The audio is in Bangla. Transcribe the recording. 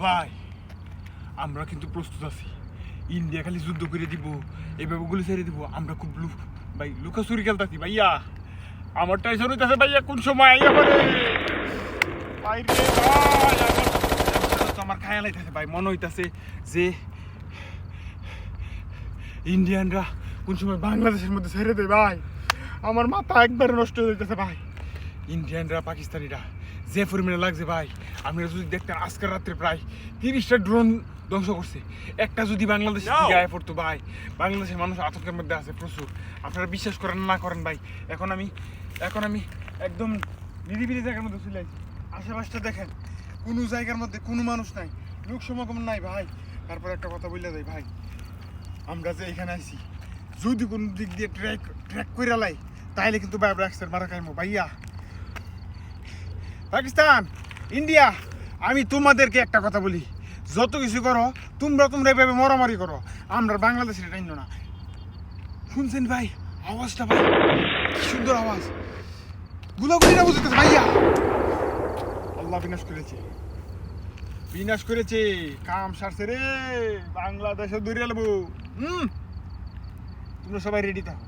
ভাই আমরা কিন্তু প্রস্তুত আছি। ইন্ডিয়া খালি যুদ্ধ করে দিব, এভাবে গুলি ছেড়ে দিব। আমরা খুব ভাই লুকাচুরি খেলতেছি ভাইয়া। আমার টেনশন হইতেছে ভাইয়া, কোন সময় আইয়া বলে ভাই রে ভাই। আমার খায়াল হইতেছে ভাই, মনে হইতেছে যে ইন্ডিয়ানরা কোন সময় বাংলাদেশের মধ্যে ছেড়ে দেয় ভাই। আমার মাথা একবারে নষ্ট হয়ে যেতেছে ভাই। ইন্ডিয়ানরা পাকিস্তানিরা যে পরিমাণে লাগছে ভাই, আপনারা যদি দেখতেন আজকের রাত্রে প্রায় 30টা ড্রোন ধ্বংস করছে। একটা যদি বাংলাদেশে গায়ে পড়তো ভাই, বাংলাদেশের মানুষ আতঙ্কের মধ্যে আছে প্রচুর। আপনারা বিশ্বাস করেন না করেন ভাই, এখন আমি একদম নিরিবিলি জায়গার মধ্যে চলে আসছি। আশেপাশটা দেখেন, কোনো জায়গার মধ্যে কোনো মানুষ নাই, লোক সমাগম নাই ভাই। তারপর একটা কথা বললে যাই ভাই, আমরা যে এখানে আইছি যদি কোনো দিক দিয়ে ট্র্যাক করে লাই, তাইলে কিন্তু ভাই ব্র্যাক্সের মারা খাইমো ভাইয়া। পাকিস্তান, ইন্ডিয়া, আমি তোমাদেরকে একটা কথা বলি, যত কিছু করো তোমরা এভাবে মারামারি করো, আমরা বাংলাদেশের টাইম না। শুনছেন ভাই আওয়াজটা? ভাই কি সুন্দর আওয়াজ, গুলাগুলিটা বুঝতেছে ভাইয়া। আল্লাহ বিনাশ করেছে, কাম সারছে রে, বাংলাদেশে দৌড়ে নেবো। তোমরা সবাই রেডি থাকো।